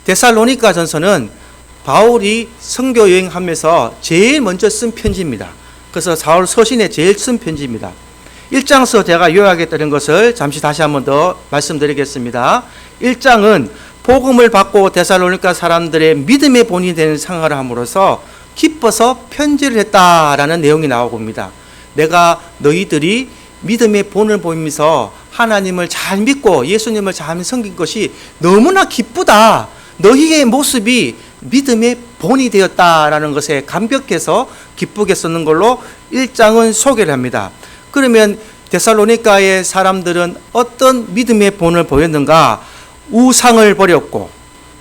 데살로니가 전서는 바울이 선교 여행하면서 제일 먼저 쓴 편지입니다. 그래서 바울 서신에 제일 쓴 편지입니다. 1장서 제가 요약했던 것을 잠시 다시 한 번 더 말씀드리겠습니다. 1장은 복음을 받고 데살로니가 사람들의 믿음의 본이 되는 생활을 함으로써 기뻐서 편지를 했다라는 내용이 나오고 있습니다. 내가 너희들이 믿음의 본을 보이면서 하나님을 잘 믿고 예수님을 잘 섬긴 것이 너무나 기쁘다. 너희의 모습이 믿음의 본이 되었다라는 것에 감격해서 기쁘게 쓰는 걸로 1장은 소개를 합니다. 그러면 데살로니가의 사람들은 어떤 믿음의 본을 보였는가? 우상을 버렸고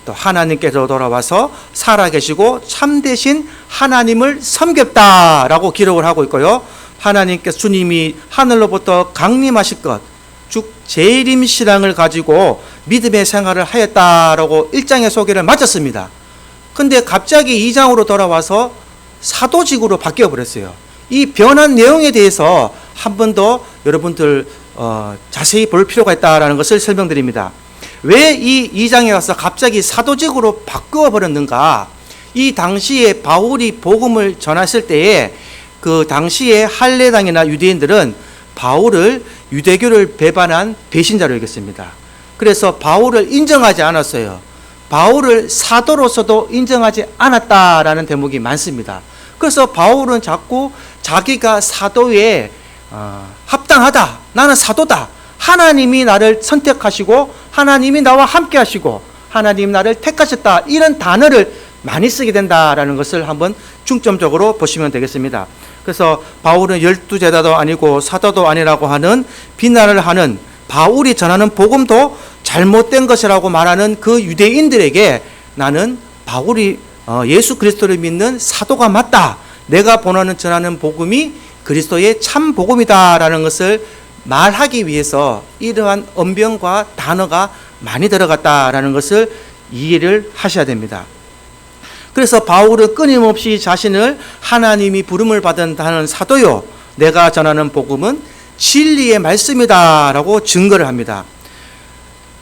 또 하나님께서 돌아와서 살아계시고 참되신 하나님을 섬겼다라고 기록을 하고 있고요. 하나님께서 주님이 하늘로부터 강림하실 것, 즉 재림 신앙을 가지고 믿음의 생활을 하였다라고 1장의 소개를 마쳤습니다. 근데 갑자기 2장으로 돌아와서 사도직으로 바뀌어 버렸어요. 이 변한 내용에 대해서 한 번 더 여러분들 자세히 볼 필요가 있다라는 것을 설명드립니다. 왜 이 2장에 가서 갑자기 사도직으로 바꾸어 버렸는가? 이 당시에 바울이 복음을 전했을 때에 그 당시에 할례당이나 유대인들은 바울을 유대교를 배반한 배신자로 여겼습니다. 그래서 바울을 인정하지 않았어요. 바울을 사도로서도 인정하지 않았다라는 대목이 많습니다. 그래서 바울은 자꾸 자기가 사도에 합당하다. 나는 사도다. 하나님이 나를 선택하시고 하나님이 나와 함께 하시고 하나님 나를 택하셨다. 이런 단어를 많이 쓰게 된다라는 것을 한번 중점적으로 보시면 되겠습니다. 그래서 바울은 12제자도 아니고 사도도 아니라고 하는 비난을 하는 바울이 전하는 복음도 잘못된 것이라고 말하는 그 유대인들에게 나는 바울이 예수 그리스도를 믿는 사도가 맞다. 내가 전하는 복음이 그리스도의 참 복음이다라는 것을 말하기 위해서 이러한 언변과 단어가 많이 들어갔다라는 것을 이해를 하셔야 됩니다. 그래서 바울은 끊임없이 자신을 하나님이 부름을 받은 사도요, 내가 전하는 복음은 진리의 말씀이다라고 증거를 합니다.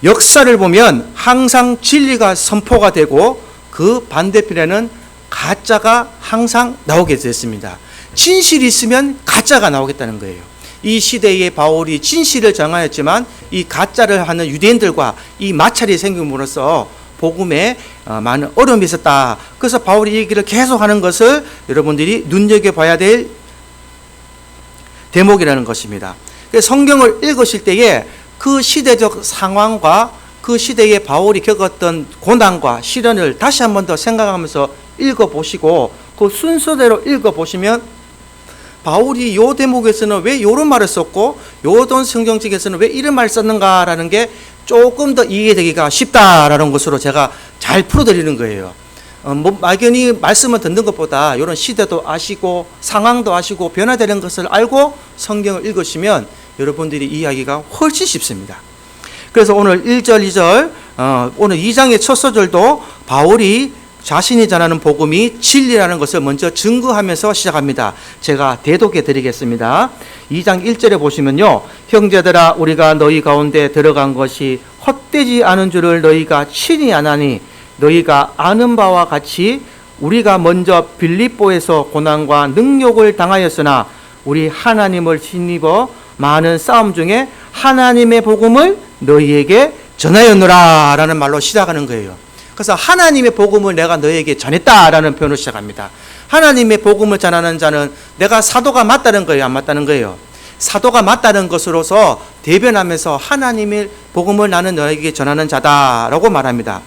역사를 보면 항상 진리가 선포가 되고 그 반대편에는 가짜가 항상 나오게 됐습니다. 진실이 있으면 가짜가 나오겠다는 거예요. 이 시대에 바울이 진실을 정하였지만 이 가짜를 하는 유대인들과 이 마찰이 생김으로써 복음에 많은 어려움이 있었다. 그래서 바울이 이 얘기를 계속하는 것을 여러분들이 눈여겨봐야 될 대목이라는 것입니다. 성경을 읽으실 때에 그 시대적 상황과 그 시대에 바울이 겪었던 고난과 시련을 다시 한 번 더 생각하면서 읽어보시고 그 순서대로 읽어보시면 바울이 요 대목에서는 왜 이런 말을 썼고 요던 성경책에서는 왜 이런 말을 썼는가라는 게 조금 더 이해되기가 쉽다라는 것으로 제가 잘 풀어드리는 거예요. 막연히 말씀을 듣는 것보다 이런 시대도 아시고 상황도 아시고 변화되는 것을 알고 성경을 읽으시면 여러분들이 이해하기가 훨씬 쉽습니다. 그래서 오늘 1절, 2절, 오늘 2장의 첫 소절도 바울이 자신이 전하는 복음이 진리라는 것을 먼저 증거하면서 시작합니다. 제가 대독해 드리겠습니다. 2장 1절에 보시면요. 형제들아 우리가 너희 가운데 들어간 것이 헛되지 않은 줄을 너희가 친히 아나니 너희가 아는 바와 같이 우리가 먼저 빌립보에서 고난과 능욕을 당하였으나 우리 하나님을 힘입어 많은 싸움 중에 하나님의 복음을 너희에게 전하였노라 라는 말로 시작하는 거예요. 그래서 하나님의 복음을 내가 너에게 전했다라는 표현을 시작합니다. 하나님의 복음을 전하는 자는 내가 사도가 맞다는 거예요, 안 맞다는 거예요? 사도가 맞다는 것으로서 대변하면서 하나님의 복음을 나는 너에게 전하는 자다라고 말합니다.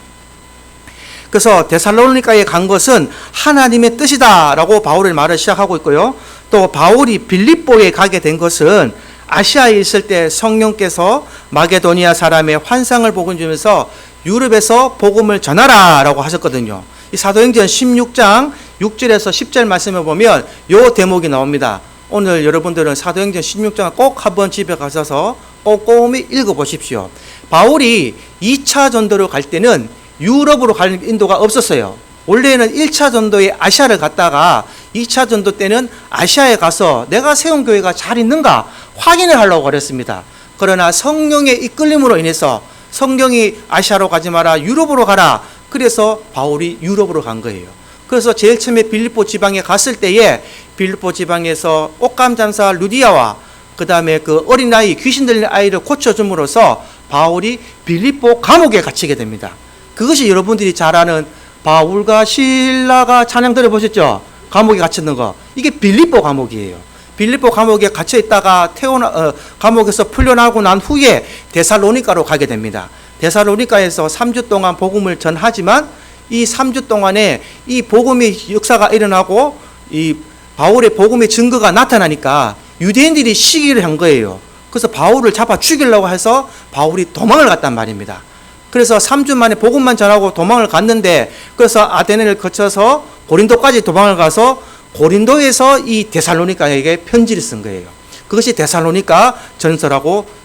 그래서 데살로니가에 간 것은 하나님의 뜻이다라고 바울의 말을 시작하고 있고요. 또 바울이 빌립보에 가게 된 것은 아시아에 있을 때 성령께서 마게도니아 사람의 환상을 복음 주면서 유럽에서 복음을 전하라 라고 하셨거든요. 이 사도행전 16장 6절에서 10절 말씀을 보면 이 대목이 나옵니다. 오늘 여러분들은 사도행전 16장을 꼭 한번 집에 가셔서 꼼꼼히 읽어보십시오. 바울이 2차 전도로 갈 때는 유럽으로 갈 인도가 없었어요. 원래는 1차 전도에 아시아를 갔다가 2차 전도 때는 아시아에 가서 내가 세운 교회가 잘 있는가 확인을 하려고 그랬습니다. 그러나 성령의 이끌림으로 인해서 성경이 아시아로 가지 마라 유럽으로 가라 그래서 바울이 유럽으로 간 거예요. 그래서 제일 처음에 빌립보 지방에 갔을 때에 빌립보 지방에서 옷감 장사 루디아와 그 다음에 그 어린아이 귀신 들린 아이를 고쳐줌으로써 바울이 빌립보 감옥에 갇히게 됩니다. 그것이 여러분들이 잘 아는 바울과 실라가 찬양 들어보셨죠? 감옥에 갇혔는 거. 이게 빌립보 감옥이에요. 빌립보 감옥에 갇혀 있다가 감옥에서 풀려나고 난 후에 데살로니가로 가게 됩니다. 데살로니가에서 3주 동안 복음을 전하지만 이 3주 동안에 이 복음의 역사가 일어나고 이 바울의 복음의 증거가 나타나니까 유대인들이 시기를 한 거예요. 그래서 바울을 잡아 죽이려고 해서 바울이 도망을 갔단 말입니다. 그래서 3주 만에 복음만 전하고 도망을 갔는데 그래서 아테네를 거쳐서 고린도까지 도망을 가서 고린도에서 이 데살로니가에게 편지를 쓴 거예요. 그것이 데살로니가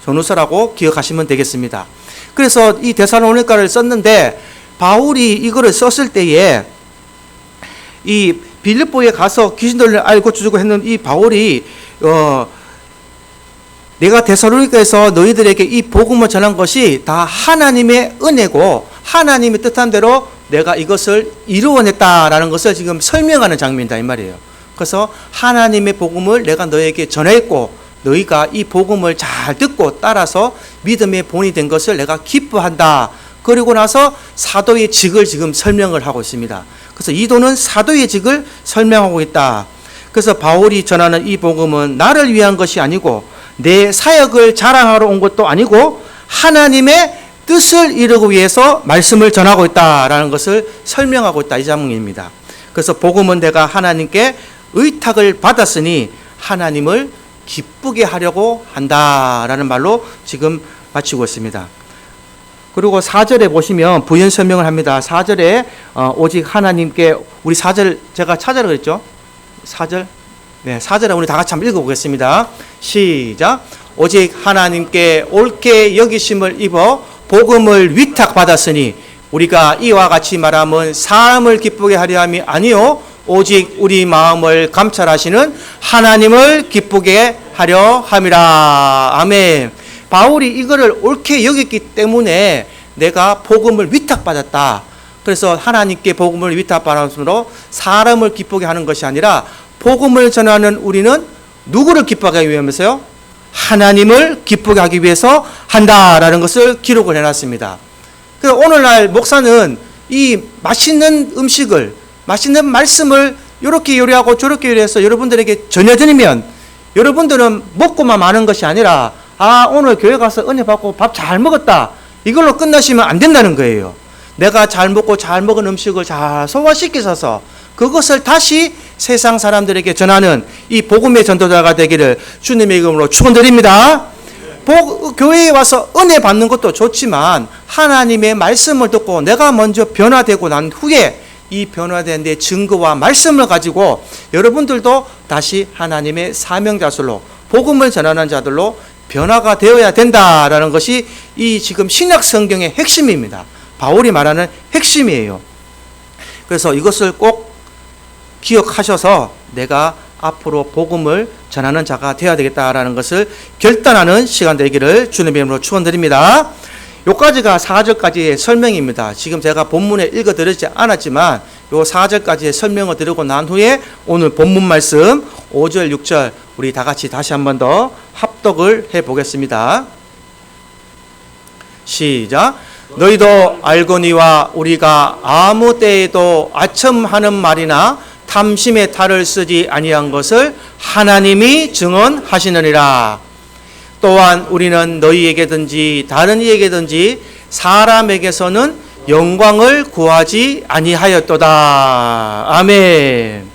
전후서라고 기억하시면 되겠습니다. 그래서 이 데살로니가를 썼는데 바울이 이거를 썼을 때에 이 빌립보에 가서 귀신 들린 아이를 고쳐주고 했는 이 바울이 내가 데살로니가에서 너희들에게 이 복음을 전한 것이 다 하나님의 은혜고 하나님의 뜻한 대로 내가 이것을 이루어냈다라는 것을 지금 설명하는 장면이다 이 말이에요. 그래서 하나님의 복음을 내가 너에게 전했고 너희가 이 복음을 잘 듣고 따라서 믿음의 본이 된 것을 내가 기뻐한다. 그리고 나서 사도의 직을 지금 설명을 하고 있습니다. 그래서 이도는 사도의 직을 설명하고 있다. 그래서 바울이 전하는 이 복음은 나를 위한 것이 아니고 내 사역을 자랑하러 온 것도 아니고 하나님의 뜻을 이루기 위해서 말씀을 전하고 있다라는 것을 설명하고 있다 이 장면입니다. 그래서 복음은 내가 하나님께 의탁을 받았으니 하나님을 기쁘게 하려고 한다라는 말로 지금 마치고 있습니다. 그리고 4절에 보시면 부연 설명을 합니다. 4절에 오직 하나님께 우리 4절 제가 찾으라 그랬죠? 4절? 네, 4절에 우리 다 같이 한번 읽어보겠습니다. 시작. 오직 하나님께 옳게 여기심을 입어 복음을 위탁받았으니 우리가 이와 같이 말함은 사람을 기쁘게 하려 함이 아니요 오직 우리 마음을 감찰하시는 하나님을 기쁘게 하려 함이라. 아멘. 바울이 이거를 옳게 여겼기 때문에 내가 복음을 위탁받았다. 그래서 하나님께 복음을 위탁받았으므로 사람을 기쁘게 하는 것이 아니라 복음을 전하는 우리는 누구를 기쁘게 하기 위해서요? 하나님을 기쁘게 하기 위해서 한다라는 것을 기록을 해놨습니다. 그래서 오늘날 목사는 이 맛있는 음식을 맛있는 말씀을 이렇게 요리하고 저렇게 요리해서 여러분들에게 전해드리면 여러분들은 먹고만 마는 것이 아니라 오늘 교회 가서 은혜 받고 밥 잘 먹었다 이걸로 끝나시면 안 된다는 거예요. 내가 잘 먹고 잘 먹은 음식을 잘 소화시키셔서 그것을 다시 세상 사람들에게 전하는 이 복음의 전도자가 되기를 주님의 이름으로 축원드립니다. 교회에 와서 은혜 받는 것도 좋지만 하나님의 말씀을 듣고 내가 먼저 변화되고 난 후에 이 변화된 내 증거와 말씀을 가지고 여러분들도 다시 하나님의 사명자들로 복음을 전하는 자들로 변화가 되어야 된다라는 것이 이 지금 신약 성경의 핵심입니다. 바울이 말하는 핵심이에요. 그래서 이것을 꼭 기억하셔서 내가 앞으로 복음을 전하는 자가 되어야 되겠다라는 것을 결단하는 시간 되기를 주님의 이름으로 축원드립니다. 요까지가 4절까지의 설명입니다. 지금 제가 본문에 읽어드리지 않았지만 요 4절까지의 설명을 드리고 난 후에 오늘 본문 말씀 5절, 6절 우리 다 같이 다시 한 번 더 합독을 해보겠습니다. 시작. 너희도 알거니와 우리가 아무 때에도 아첨하는 말이나 탐심의 탈을 쓰지 아니한 것을 하나님이 증언하시느니라. 또한 우리는 너희에게든지 다른 이에게든지 사람에게서는 영광을 구하지 아니하였도다. 아멘.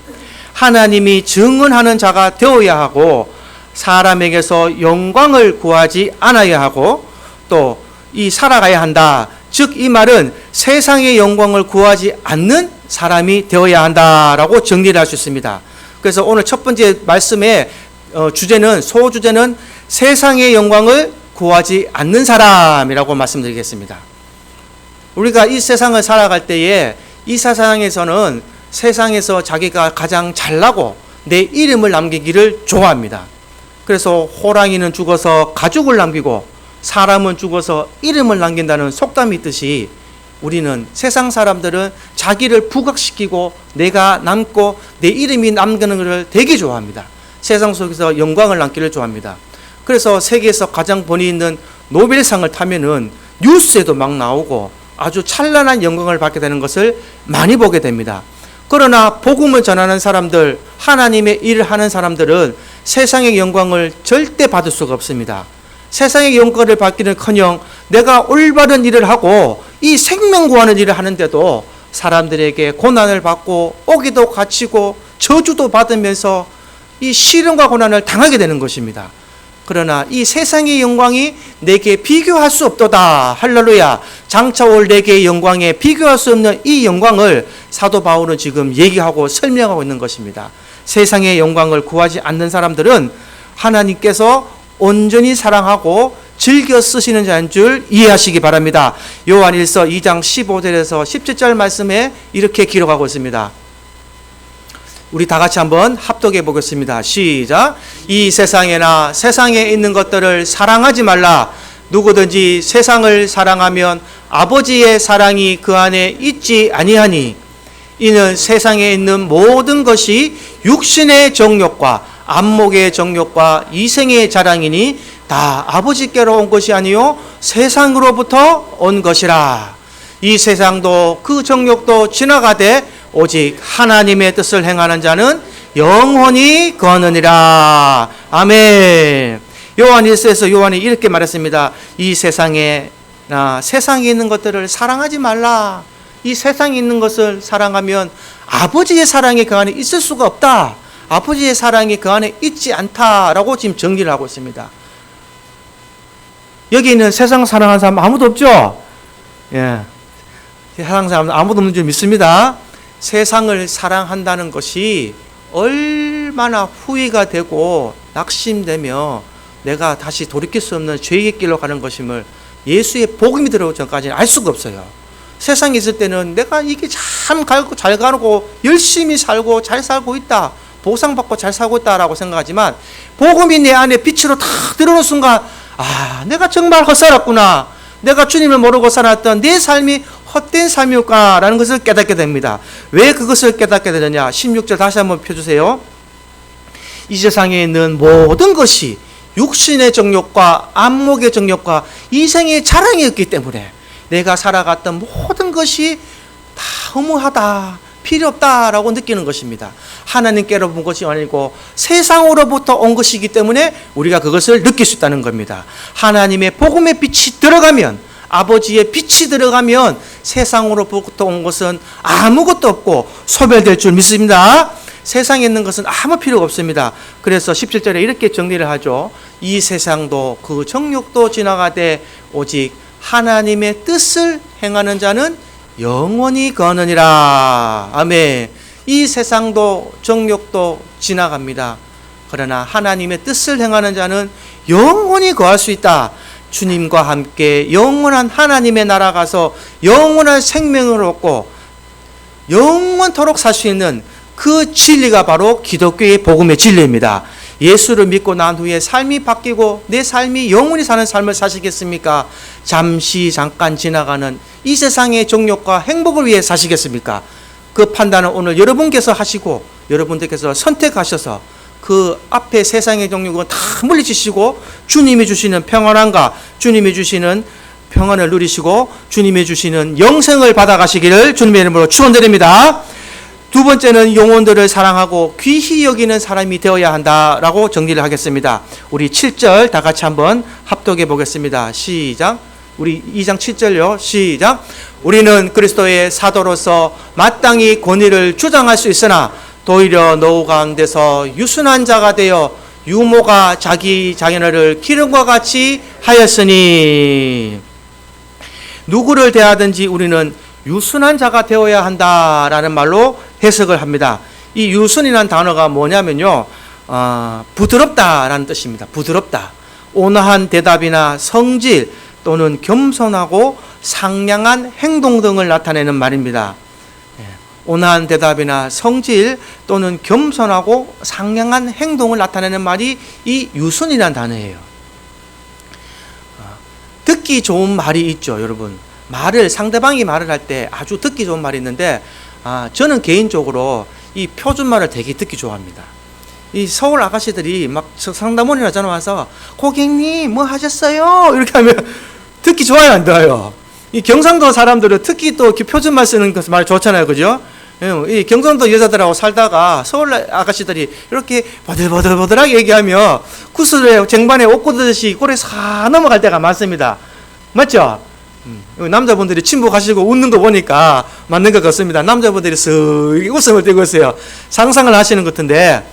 하나님이 증언하는 자가 되어야 하고 사람에게서 영광을 구하지 않아야 하고 또 이 살아가야 한다. 즉 이 말은 세상의 영광을 구하지 않는 사람이 되어야 한다라고 정리를 할 수 있습니다. 그래서 오늘 첫 번째 말씀의 소주제는 세상의 영광을 구하지 않는 사람이라고 말씀드리겠습니다. 우리가 이 세상을 살아갈 때에 이 세상에서는 세상에서 자기가 가장 잘나고 내 이름을 남기기를 좋아합니다. 그래서 호랑이는 죽어서 가죽을 남기고 사람은 죽어서 이름을 남긴다는 속담이 있듯이 우리는 세상 사람들은 자기를 부각시키고 내가 남고 내 이름이 남는 것을 되게 좋아합니다. 세상 속에서 영광을 남기를 좋아합니다. 그래서 세계에서 가장 권위 있는 노벨상을 타면은 뉴스에도 막 나오고 아주 찬란한 영광을 받게 되는 것을 많이 보게 됩니다. 그러나 복음을 전하는 사람들, 하나님의 일을 하는 사람들은 세상의 영광을 절대 받을 수가 없습니다. 세상의 영광을 받기는커녕 내가 올바른 일을 하고 이 생명 구하는 일을 하는데도 사람들에게 고난을 받고 오기도 갇히고 저주도 받으면서 이 시련과 고난을 당하게 되는 것입니다. 그러나 이 세상의 영광이 내게 비교할 수 없도다. 할렐루야. 장차 올 내게 영광에 비교할 수 없는 이 영광을 사도 바울은 지금 얘기하고 설명하고 있는 것입니다. 세상의 영광을 구하지 않는 사람들은 하나님께서 온전히 사랑하고 즐겨 쓰시는 자인 줄 이해하시기 바랍니다. 요한일서 2장 15절에서 17절 말씀에 이렇게 기록하고 있습니다. 우리 다 같이 한번 합독해 보겠습니다. 시작. 이 세상에나 세상에 있는 것들을 사랑하지 말라. 누구든지 세상을 사랑하면 아버지의 사랑이 그 안에 있지 아니하니 이는 세상에 있는 모든 것이 육신의 정욕과 안목의 정욕과 이생의 자랑이니 다 아버지께로 온 것이 아니요 세상으로부터 온 것이라. 이 세상도 그 정욕도 지나가되 오직 하나님의 뜻을 행하는 자는 영원히 거느니라. 아멘. 요한일서에서 요한이 이렇게 말했습니다. 이 세상에 있는 것들을 사랑하지 말라. 이 세상에 있는 것을 사랑하면 아버지의 사랑이 그 안에 있을 수가 없다. 아버지의 사랑이 그 안에 있지 않다라고 지금 정리를 하고 있습니다. 여기 있는 세상 사랑하는 사람 아무도 없죠? 예. 세상 사람 아무도 없는 줄 믿습니다. 세상을 사랑한다는 것이 얼마나 후회가 되고 낙심되며 내가 다시 돌이킬 수 없는 죄의 길로 가는 것임을 예수의 복음이 들어오기 전까지는 알 수가 없어요. 세상에 있을 때는 내가 이게 참 잘 가고 열심히 살고 잘 살고 있다. 보상받고 잘 살고 있다라고 생각하지만 복음이 내 안에 빛으로 탁 들어오는 순간 내가 정말 헛살았구나. 내가 주님을 모르고 살았던 내 삶이 헛된 삶이었구나라는 것을 깨닫게 됩니다. 왜 그것을 깨닫게 되느냐? 16절 다시 한번 펴주세요. 이 세상에 있는 모든 것이 육신의 정욕과 안목의 정욕과 이생의 자랑이었기 때문에 내가 살아갔던 모든 것이 다 허무하다, 필요 없다라고 느끼는 것입니다. 하나님께로 본 것이 아니고 세상으로부터 온 것이기 때문에 우리가 그것을 느낄 수 있다는 겁니다. 하나님의 복음의 빛이 들어가면, 아버지의 빛이 들어가면 세상으로부터 온 것은 아무것도 없고 소멸될 줄 믿습니다. 세상에 있는 것은 아무 필요가 없습니다. 그래서 17절에 이렇게 정리를 하죠. 이 세상도 그 정욕도 지나가되 오직 하나님의 뜻을 행하는 자는 영원히 거느니라. 아멘. 이 세상도 정욕도 지나갑니다. 그러나 하나님의 뜻을 행하는 자는 영원히 거할 수 있다. 주님과 함께 영원한 하나님의 나라 가서 영원한 생명을 얻고 영원토록 살 수 있는 그 진리가 바로 기독교의 복음의 진리입니다. 예수를 믿고 난 후에 삶이 바뀌고 내 삶이 영원히 사는 삶을 사시겠습니까? 잠깐 지나가는 이 세상의 정욕과 행복을 위해 사시겠습니까? 그 판단은 오늘 여러분께서 하시고 여러분들께서 선택하셔서 그 앞에 세상의 정욕은 다 물리치시고 주님이 주시는 평안함과 주님이 주시는 평안을 누리시고 주님이 주시는 영생을 받아가시기를 주님의 이름으로 축원드립니다. 두 번째는 영혼들을 사랑하고 귀히 여기는 사람이 되어야 한다라고 정리를 하겠습니다. 우리 7절 다 같이 한번 합독해 보겠습니다. 시작. 우리 2장 7절요. 시작. 우리는 그리스도의 사도로서 마땅히 권위를 주장할 수 있으나 도리어 노후 가운데서 유순한 자가 되어 유모가 자기 자녀를 기름과 같이 하였으니 누구를 대하든지 우리는 유순한 자가 되어야 한다라는 말로 해석을 합니다. 이 유순이라는 단어가 뭐냐면요, 부드럽다라는 뜻입니다. 부드럽다. 온화한 대답이나 성질 또는 겸손하고 상냥한 행동 등을 나타내는 말입니다. 온화한 대답이나 성질 또는 겸손하고 상냥한 행동을 나타내는 말이 이 유순이라는 단어예요. 듣기 좋은 말이 있죠, 여러분. 상대방이 말을 할 때 아주 듣기 좋은 말이 있는데, 저는 개인적으로 이 표준말을 되게 듣기 좋아합니다. 이 서울 아가씨들이 막 상담원이나 전화 와서 고객님 뭐 하셨어요? 이렇게 하면 듣기 좋아요, 안 좋아요? 이 경상도 사람들은 특히 또 표준말 쓰는 것 말 좋잖아요, 그죠? 이 경상도 여자들하고 살다가 서울 아가씨들이 이렇게 버들버들버들하게 얘기하며 구슬에 쟁반에 옷 꽂듯이 꼴에 사 넘어갈 때가 많습니다. 맞죠? 남자분들이 침묵하시고 웃는 거 보니까 맞는 것 같습니다. 남자분들이 쓱 웃음을 띠고 있어요. 상상을 하시는 것 같은데,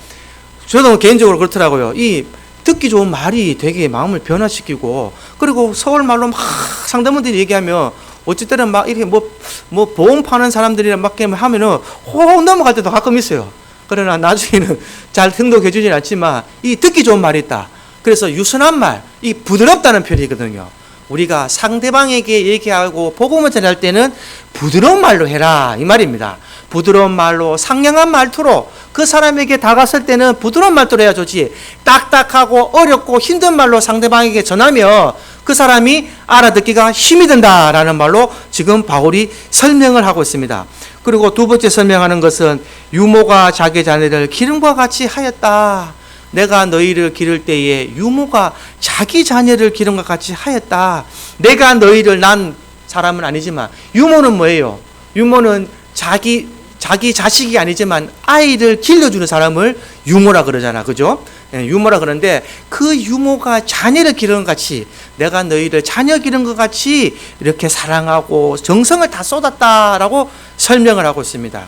저도 개인적으로 그렇더라고요. 이 듣기 좋은 말이 되게 마음을 변화시키고, 그리고 서울말로 막 상담원들이 얘기하면 어찌 때는 막 이렇게 뭐 보험 파는 사람들이랑 막 하면은 호호 넘어갈 때도 가끔 있어요. 그러나 나중에는 잘 등록해 주진 않지만 이 듣기 좋은 말이 있다. 그래서 유순한 말, 이 부드럽다는 표현이거든요. 우리가 상대방에게 얘기하고 복음을 전할 때는 부드러운 말로 해라, 이 말입니다. 부드러운 말로, 상냥한 말투로 그 사람에게 다가설 때는 부드러운 말투로 해야 좋지, 딱딱하고 어렵고 힘든 말로 상대방에게 전하면 그 사람이 알아듣기가 힘이 든다라는 말로 지금 바울이 설명을 하고 있습니다. 그리고 두 번째 설명하는 것은 유모가 자기 자녀를 기름과 같이 하였다. 내가 너희를 기를 때에 유모가 자기 자녀를 기름과 같이 하였다. 내가 너희를 난 사람은 아니지만, 유모는 뭐예요? 유모는 자기 자식이 아니지만 아이를 길러주는 사람을 유모라 그러잖아, 그죠? 유모라 그러는데, 그 유모가 자녀를 기르는 것 같이 내가 너희를 자녀 기르는 것 같이 이렇게 사랑하고 정성을 다 쏟았다라고 설명을 하고 있습니다.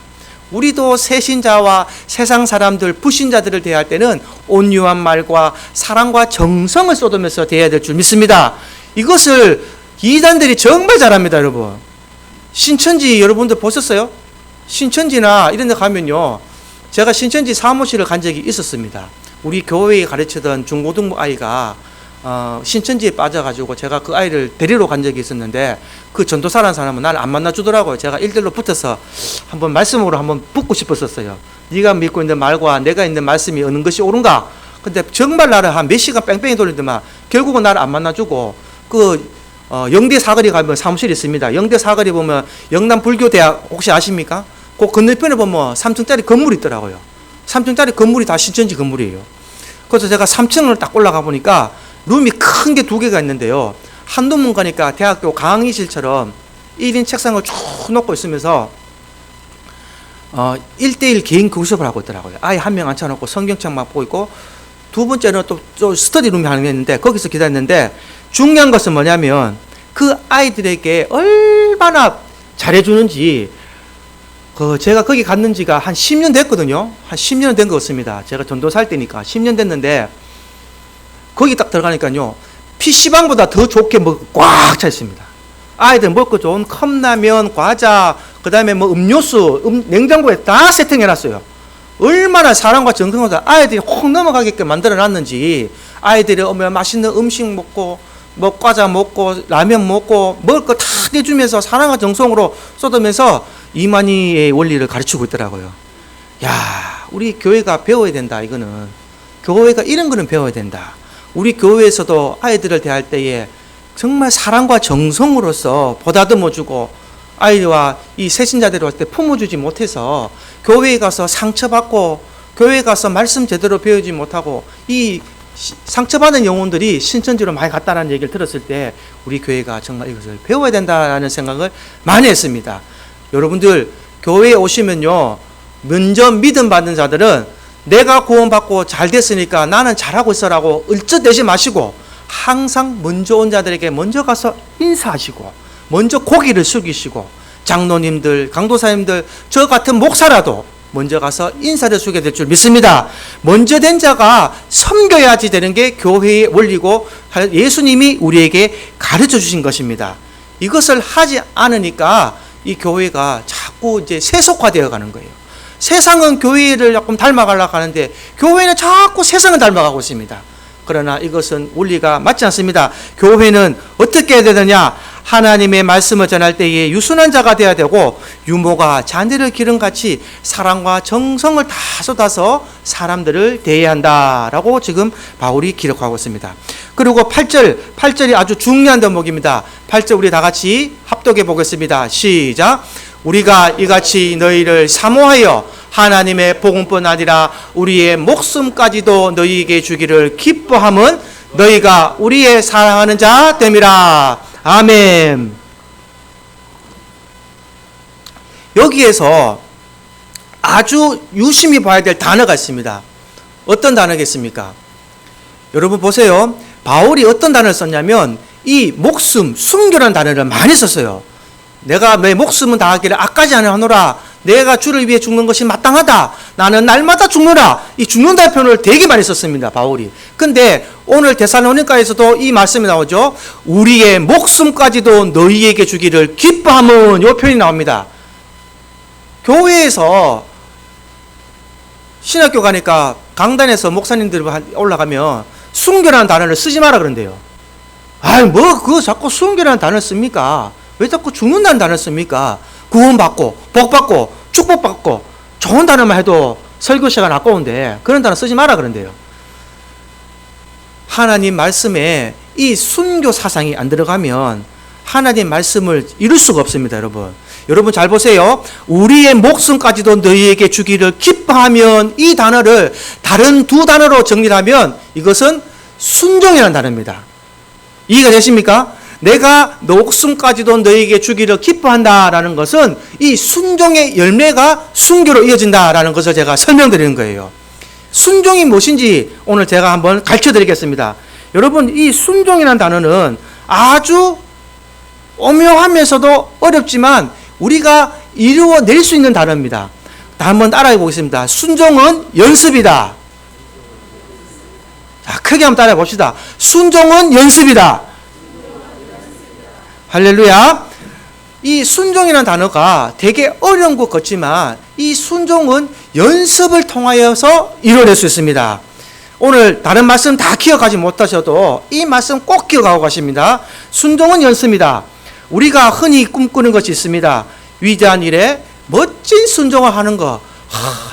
우리도 새신자와 세상 사람들, 불신자들을 대할 때는 온유한 말과 사랑과 정성을 쏟으면서 대해야 될 줄 믿습니다. 이것을 이단들이 정말 잘합니다, 여러분. 신천지 여러분들 보셨어요? 신천지나 이런 데 가면요, 제가 신천지 사무실을 간 적이 있었습니다. 우리 교회에 가르치던 중고등부 아이가 신천지에 빠져가지고 제가 그 아이를 데리러 간 적이 있었는데, 그 전도사라는 사람은 나를 안 만나주더라고요. 제가 일대일로 붙어서 한번 말씀으로 한번 붙고 싶었었어요. 네가 믿고 있는 말과 내가 있는 말씀이 어느 것이 옳은가? 근데 정말 나를 한 몇 시간 뺑뺑이 돌리더만 결국은 나를 안 만나주고, 영대 사거리 가면 사무실이 있습니다. 영대 사거리 보면 영남불교대학 혹시 아십니까? 그 건너편에 보면 3층짜리 건물이 있더라고요. 3층짜리 건물이 다 신천지 건물이에요. 그래서 제가 3층을 딱 올라가 보니까 룸이 큰 게 두 개가 있는데요. 한두 문 가니까 대학교 강의실처럼 1인 책상을 쭉 놓고 있으면서 1대1 개인 교습을 하고 있더라고요. 아예 한 명 앉혀놓고 성경책만 보고 있고, 두 번째는 또 스터디룸이 하나 있는데 거기서 기다렸는데, 중요한 것은 뭐냐면 그 아이들에게 얼마나 잘해주는지, 제가 거기 갔는지가 한 10년 됐거든요. 한 10년 된 것 같습니다. 제가 전도 살 때니까 10년 됐는데, 거기 딱 들어가니까요, PC방보다 더 좋게 꽉 차 있습니다. 아이들 먹고 좋은 컵라면, 과자, 그 다음에 음료수, 냉장고에 다 세팅해놨어요. 얼마나 사랑과 정성을 아이들이 확 넘어가게끔 만들어놨는지, 아이들이 오면 맛있는 음식 먹고, 과자 먹고, 라면 먹고, 먹을 거 다 내주면서 사랑과 정성으로 쏟으면서 이만희의 원리를 가르치고 있더라고요. 야, 우리 교회가 배워야 된다, 이거는. 교회가 이런 거는 배워야 된다. 우리 교회에서도 아이들을 대할 때에 정말 사랑과 정성으로서 보다듬어주고, 아이와 이 새신자들이 왔을 때 품어주지 못해서 교회에 가서 상처받고, 교회에 가서 말씀 제대로 배우지 못하고, 이 상처받은 영혼들이 신천지로 많이 갔다는 얘기를 들었을 때 우리 교회가 정말 이것을 배워야 된다는 생각을 많이 했습니다. 여러분들 교회에 오시면요, 먼저 믿음 받는 자들은 내가 구원받고 잘 됐으니까 나는 잘하고 있어라고 을쩍대지 마시고, 항상 먼저 온 자들에게 먼저 가서 인사하시고, 먼저 고개를 숙이시고, 장로님들, 강도사님들, 저 같은 목사라도 먼저 가서 인사를 숙여야 될 줄 믿습니다. 먼저 된 자가 섬겨야지 되는 게 교회의 원리고 예수님이 우리에게 가르쳐 주신 것입니다. 이것을 하지 않으니까 이 교회가 자꾸 이제 세속화되어 가는 거예요. 세상은 교회를 조금 닮아가려고 하는데 교회는 자꾸 세상을 닮아가고 있습니다. 그러나 이것은 원리가 맞지 않습니다. 교회는 어떻게 해야 되느냐? 하나님의 말씀을 전할 때에 유순한 자가 되어야 되고, 유모가 자녀를 기름같이 사랑과 정성을 다 쏟아서 사람들을 대해야 한다라고 지금 바울이 기록하고 있습니다. 그리고 8절이 아주 중요한 대목입니다. 8절 우리 다 같이 합독해 보겠습니다. 시작. 우리가 이같이 너희를 사모하여 하나님의 복음뿐 아니라 우리의 목숨까지도 너희에게 주기를 기뻐함은 너희가 우리의 사랑하는 자 됨이라. 아멘. 여기에서 아주 유심히 봐야 될 단어가 있습니다. 어떤 단어겠습니까? 여러분 보세요. 바울이 어떤 단어를 썼냐면 이 목숨, 순교라는 단어를 많이 썼어요. 내가 내 목숨은 다하기를 악까지 하노라. 내가 주를 위해 죽는 것이 마땅하다. 나는 날마다 죽노라. 이 죽는다는 표현을 되게 많이 썼습니다. 바울이. 근데 오늘 데살로니가에서도 이 말씀이 나오죠. 우리의 목숨까지도 너희에게 주기를 기뻐함은 이 표현이 나옵니다. 교회에서 신학교 가니까 강단에서 목사님들 올라가면 순교라는 단어를 쓰지 마라 그런대요. 아이 뭐 그거 자꾸 순교라는 단어를 씁니까? 왜 자꾸 죽는다는 단어를 씁니까? 구원받고 복받고 축복받고 좋은 단어만 해도 설교 시간 아까운데 그런 단어 쓰지 마라 그런대요. 하나님 말씀에 이 순교 사상이 안 들어가면 하나님 말씀을 이룰 수가 없습니다. 여러분 잘 보세요. 우리의 목숨까지도 너희에게 주기를 기뻐하면 이 단어를 다른 두 단어로 정리하면 이것은 순종이라는 단어입니다. 이해가 되십니까? 내가 목숨까지도 너희에게 주기를 기뻐한다라는 것은 이 순종의 열매가 순교로 이어진다라는 것을 제가 설명드리는 거예요. 순종이 무엇인지 오늘 제가 한번 가르쳐 드리겠습니다. 여러분 이 순종이라는 단어는 아주 오묘하면서도 어렵지만 우리가 이루어낼 수 있는 단어입니다. 한번 따라해 보겠습니다. 순종은 연습이다. 자, 크게 한번 따라해 봅시다. 순종은 연습이다. 할렐루야. 이 순종이라는 단어가 되게 어려운 것 같지만 이 순종은 연습을 통하여서 이루어낼 수 있습니다. 오늘 다른 말씀 다 기억하지 못하셔도 이 말씀 꼭 기억하고 가십니다. 순종은 연습이다. 우리가 흔히 꿈꾸는 것이 있습니다. 위대한 일에 멋진 순종을 하는 거.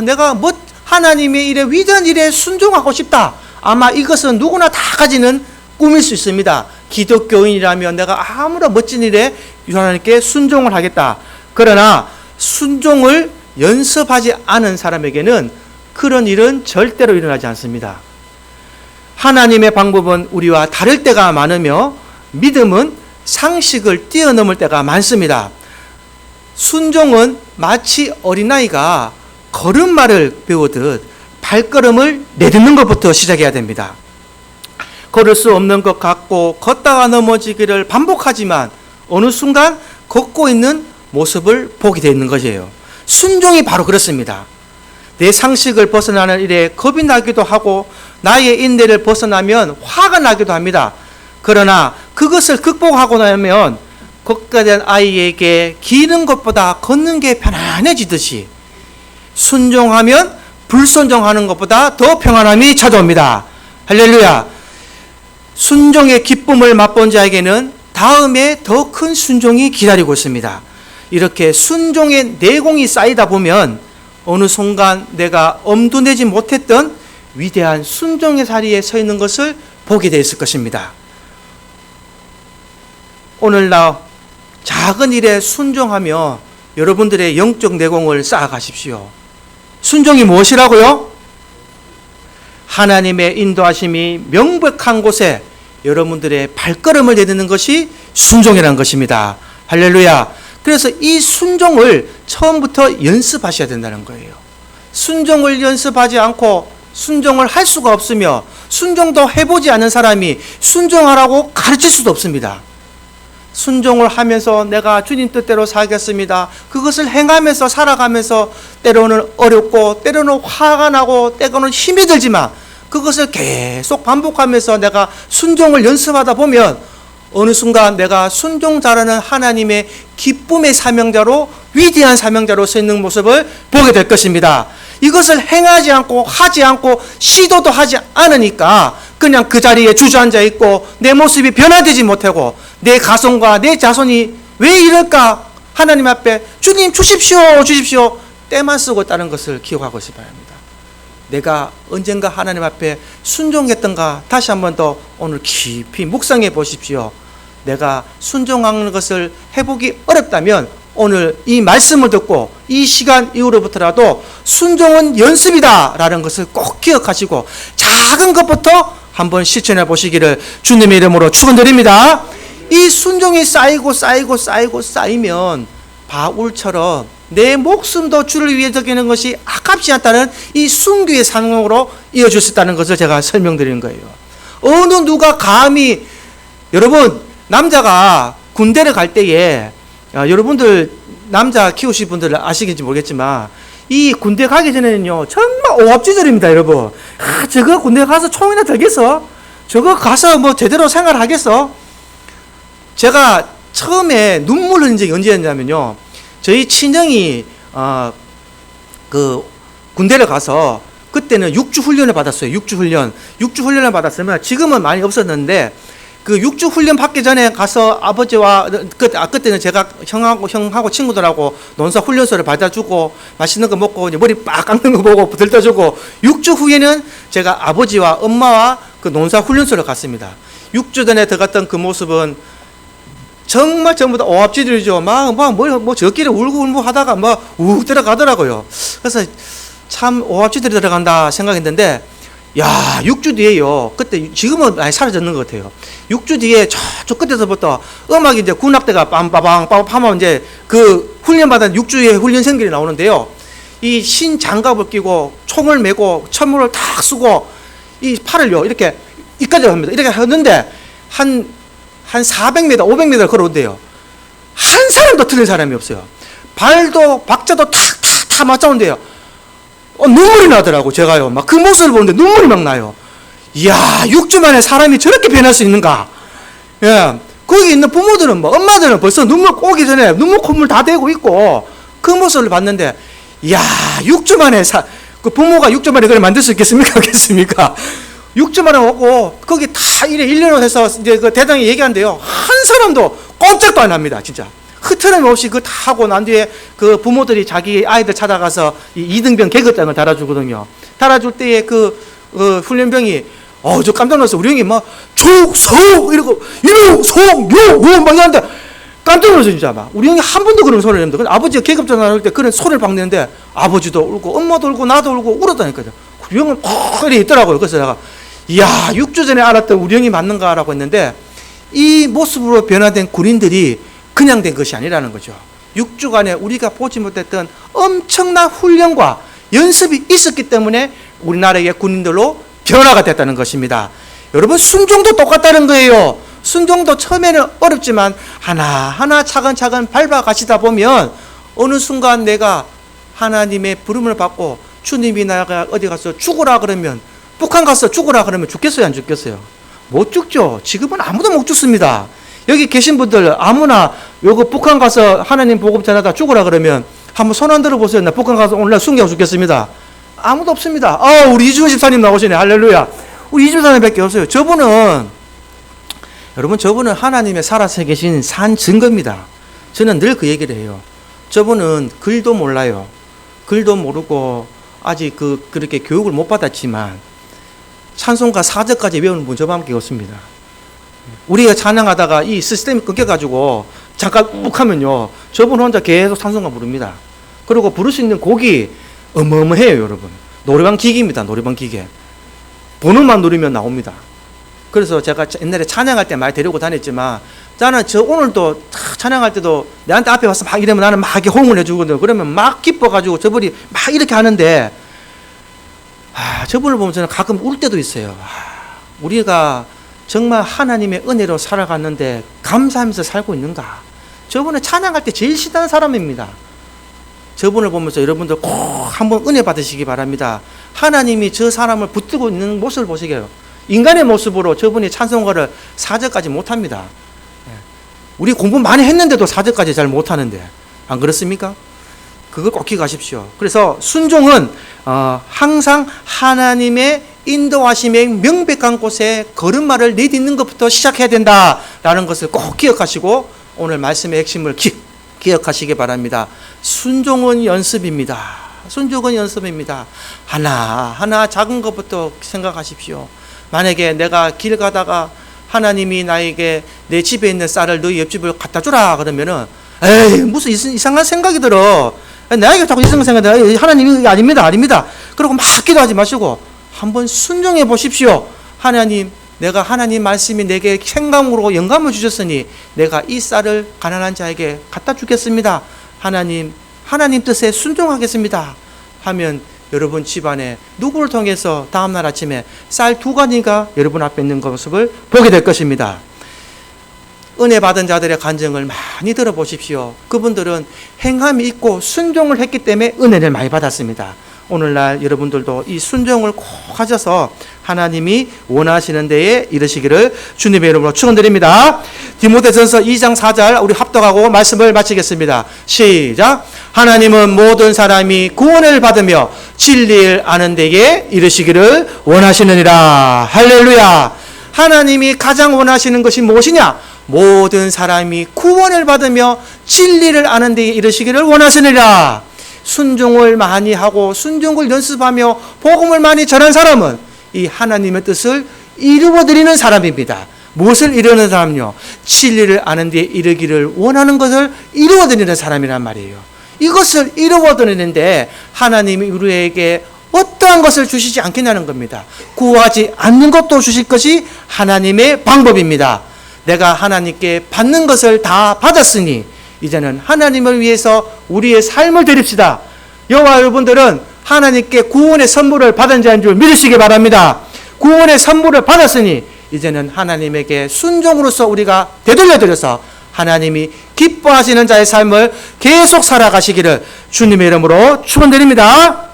내가 하나님의 일에 위대한 일에 순종하고 싶다. 아마 이것은 누구나 다 가지는 꿈일 수 있습니다. 기독교인이라면 내가 아무런 멋진 일에 하나님께 순종을 하겠다. 그러나 순종을 연습하지 않은 사람에게는 그런 일은 절대로 일어나지 않습니다. 하나님의 방법은 우리와 다를 때가 많으며 믿음은 상식을 뛰어넘을 때가 많습니다. 순종은 마치 어린아이가 걸음마를 배우듯 발걸음을 내딛는 것부터 시작해야 됩니다. 걸을 수 없는 것 같고 걷다가 넘어지기를 반복하지만 어느 순간 걷고 있는 모습을 보게 되는 것이에요. 순종이 바로 그렇습니다. 내 상식을 벗어나는 일에 겁이 나기도 하고 나의 인내를 벗어나면 화가 나기도 합니다. 그러나 그것을 극복하고 나면 걷게 된 아이에게 기는 것보다 걷는 게 편안해지듯이 순종하면 불순종하는 것보다 더 평안함이 찾아옵니다. 할렐루야. 순종의 기쁨을 맛본 자에게는 다음에 더 큰 순종이 기다리고 있습니다. 이렇게 순종의 내공이 쌓이다 보면 어느 순간 내가 엄두내지 못했던 위대한 순종의 자리에 서 있는 것을 보게 되었을 것입니다. 오늘날 작은 일에 순종하며 여러분들의 영적 내공을 쌓아가십시오. 순종이 무엇이라고요? 하나님의 인도하심이 명백한 곳에 여러분들의 발걸음을 내딛는 것이 순종이라는 것입니다. 할렐루야. 그래서 이 순종을 처음부터 연습하셔야 된다는 거예요. 순종을 연습하지 않고 순종을 할 수가 없으며 순종도 해보지 않은 사람이 순종하라고 가르칠 수도 없습니다. 순종을 하면서 내가 주님 뜻대로 살겠습니다. 그것을 행하면서 살아가면서 때로는 어렵고 때로는 화가 나고 때로는 힘이 들지만 그것을 계속 반복하면서 내가 순종을 연습하다 보면 어느 순간 내가 순종자라는 하나님의 기쁨의 사명자로 위대한 사명자로 서 있는 모습을 보게 될 것입니다. 이것을 행하지 않고 하지 않고 시도도 하지 않으니까 그냥 그 자리에 주저앉아 있고 내 모습이 변화되지 못하고 내 가손과 내 자손이 왜 이럴까? 하나님 앞에 주님 주십시오 주십시오 때만 쓰고 있다는 것을 기억하고 싶어야 합니다. 내가 언젠가 하나님 앞에 순종했던가 다시 한번 더 오늘 깊이 묵상해 보십시오. 내가 순종하는 것을 해보기 어렵다면 오늘 이 말씀을 듣고 이 시간 이후로부터라도 순종은 연습이다 라는 것을 꼭 기억하시고 작은 것부터 한번 실천해 보시기를 주님의 이름으로 축원드립니다. 이 순종이 쌓이면 바울처럼 내 목숨도 주를 위해 드리는 것이 아깝지 않다는 이 순교의 상황으로 이어질 수 있다는 것을 제가 설명드리는 거예요. 어느 누가 감히, 여러분, 남자가 군대를 갈 때에, 여러분들 남자 키우실 분들 아시겠지 모르겠지만 이 군대 가기 전에는요 정말 오합지졸입니다. 여러분, 저거 군대 가서 총이나 들겠어? 저거 가서 뭐 제대로 생활하겠어? 제가 처음에 눈물 흘린 적이 언제였냐면요, 저희 친정이 그 군대를 가서 그때는 6주 훈련을 받았어요. 6주 훈련을 받았으면 지금은 많이 없었는데 그 6주 훈련 받기 전에 가서 아버지와 그때는 제가 형하고 친구들하고 논사 훈련소를 받아주고 맛있는 거 먹고 머리 빡 깎는 거 보고 들떠주고, 6주 후에는 제가 아버지와 엄마와 그 논사 훈련소를 갔습니다. 6주 전에 들어갔던 그 모습은 정말 전부 다 오합지졸이죠. 뭐 저끼리 울고 하다가 욱 들어가더라고요. 그래서 참 오합지졸이 들어간다 생각했는데, 야, 6주 뒤에요. 그때 지금은 많이 사라졌는 것 같아요. 6주 뒤에 저쪽 끝에서부터 음악이 이제 군악대가 빰빠방 하면 이제 그 훈련받은 6주의 훈련생들이 나오는데요. 이 신 장갑을 끼고 총을 메고 천물을 탁 쓰고 이 팔을요 이렇게 이까지 합니다. 이렇게 하는데 한 400m, 500m를 걸어온대요. 한 사람도 틀린 사람이 없어요. 발도 박자도 탁탁탁 맞춰온대요. 눈물이 나더라고. 제가요 막 그 모습을 보는데 눈물이 막 나요. 이야, 6주 만에 사람이 저렇게 변할 수 있는가? 예, 거기 있는 부모들은 엄마들은 벌써 눈물 오기 전에 눈물 콧물 다 대고 있고 그 모습을 봤는데, 이야, 6주 만에 그 부모가 6주 만에 그걸 만들 수 있겠습니까? 하겠습니까? 6주 만에 오고 거기 다 이래 일련으로 해서 이제 그 대당에 얘기한대요. 한 사람도 꼼짝도 안 합니다. 진짜 흐트러짐 없이 그 다 하고 난 뒤에 그 부모들이 자기 아이들 찾아가서 이 2등병 계급장을 달아주거든요. 달아줄 때에 그 훈련병이 저 깜짝 놀랐어. 우리 형이 촉석 이러고 이루속요 막 이러는데 깜짝 놀랐어. 진짜 우리 형이 한 번도 그런 소리를 냅니다. 아버지가 계급장 나올 때 그런 소리를 막 내는데 아버지도 울고 엄마도 울고 나도 울고 울었다니까요. 우리 형은 퍽 있더라고요. 그래서 내가 이야, 6주 전에 알았던 우리 형이 맞는가라고 했는데, 이 모습으로 변화된 군인들이 그냥 된 것이 아니라는 거죠. 6주간에 우리가 보지 못했던 엄청난 훈련과 연습이 있었기 때문에 우리나라의 군인들로 변화가 됐다는 것입니다. 여러분, 순종도 똑같다는 거예요. 순종도 처음에는 어렵지만 하나하나 차근차근 밟아가시다 보면 어느 순간 내가 하나님의 부름을 받고 주님이 나가 어디 가서 죽으라 그러면, 북한 가서 죽으라 그러면 죽겠어요, 안 죽겠어요? 못 죽죠. 지금은 아무도 못 죽습니다. 여기 계신 분들 아무나 요거 북한 가서 하나님 복음 전하다 죽으라 그러면 한번 손 안 들어보세요. 나 북한 가서 오늘 숨겨 죽겠습니다. 아무도 없습니다. 우리 이주호 집사님 나오시네. 할렐루야. 우리 이주호 집사님밖에 없어요. 저분은 하나님의 살아서 계신 산 증거입니다. 저는 늘 그 얘기를 해요. 저분은 글도 몰라요. 글도 모르고 아직 그렇게 교육을 못 받았지만 찬송가 4절까지 외우는 분 저밖에 없습니다. 우리가 찬양하다가 이 시스템이 끊겨가지고 잠깐 묵 하면요, 저분 혼자 계속 찬송가 부릅니다. 그리고 부를 수 있는 곡이 어마어마해요. 여러분, 노래방 기기입니다. 노래방 기계. 번호만 누르면 나옵니다. 그래서 제가 옛날에 찬양할 때 많이 데리고 다녔지만, 나는 오늘도 찬양할 때도 내한테 앞에 와서 막 이러면 나는 막 이렇게 호응을 해주거든요. 그러면 막 기뻐가지고 저분이 막 이렇게 하는데, 저분을 보면 저는 가끔 울 때도 있어요. 우리가 정말 하나님의 은혜로 살아갔는데 감사하면서 살고 있는가? 저분은 찬양할 때 제일 싫다는 사람입니다. 저분을 보면서 여러분들 꼭 한번 은혜 받으시기 바랍니다. 하나님이 저 사람을 붙들고 있는 모습을 보시게요. 인간의 모습으로 저분이 찬송가를 4절까지 못합니다. 우리 공부 많이 했는데도 4절까지 잘 못하는데, 안 그렇습니까? 그걸 꼭 기억하십시오. 그래서 순종은 항상 하나님의 인도하심의 명백한 곳에 걸음마를 내딛는 것부터 시작해야 된다라는 것을 꼭 기억하시고 오늘 말씀의 핵심을 기억하시기 바랍니다. 순종은 연습입니다. 순종은 연습입니다. 하나하나 작은 것부터 생각하십시오. 만약에 내가 길 가다가 하나님이 나에게 내 집에 있는 쌀을 너희 옆집으로 갖다 주라 그러면은 에이 무슨 이상한 생각이 들어. 나에게 자꾸 이상한 생각이 들어. 하나님이 아닙니다. 그러고 막 기도하지 마시고 한번 순종해 보십시오. 하나님, 내가 하나님 말씀이 내게 생감으로 영감을 주셨으니 내가 이 쌀을 가난한 자에게 갖다 주겠습니다. 하나님 뜻에 순종하겠습니다. 하면 여러분 집안에 누구를 통해서 다음날 아침에 쌀 2가지가 여러분 앞에 있는 모습을 보게 될 것입니다. 은혜 받은 자들의 간증을 많이 들어보십시오. 그분들은 행함이 있고 순종을 했기 때문에 은혜를 많이 받았습니다. 오늘날 여러분들도 이 순종을 꼭 하셔서 하나님이 원하시는 데에 이르시기를 주님의 이름으로 축원드립니다. 디모데전서 2장 4절 우리 합독하고 말씀을 마치겠습니다. 시작. 하나님은 모든 사람이 구원을 받으며 진리를 아는 데에 이르시기를 원하시느니라. 할렐루야. 하나님이 가장 원하시는 것이 무엇이냐? 모든 사람이 구원을 받으며 진리를 아는 데에 이르시기를 원하시느니라. 순종을 많이 하고 순종을 연습하며 복음을 많이 전한 사람은 이 하나님의 뜻을 이루어드리는 사람입니다. 무엇을 이루는 사람요? 진리를 아는 데에 이르기를 원하는 것을 이루어드리는 사람이란 말이에요. 이것을 이루어드리는데 하나님이 우리에게 어떠한 것을 주시지 않겠냐는 겁니다. 구하지 않는 것도 주실 것이 하나님의 방법입니다. 내가 하나님께 받는 것을 다 받았으니 이제는 하나님을 위해서 우리의 삶을 드립시다. 여호와 여러분들은 하나님께 구원의 선물을 받은 자인 줄 믿으시기 바랍니다. 구원의 선물을 받았으니 이제는 하나님에게 순종으로서 우리가 되돌려드려서 하나님이 기뻐하시는 자의 삶을 계속 살아가시기를 주님의 이름으로 축원드립니다.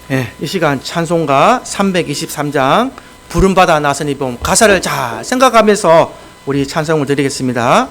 네, 이 시간 찬송가 323장 부름받아 나서니 봄 가사를 잘 생각하면서 우리 찬송을 드리겠습니다.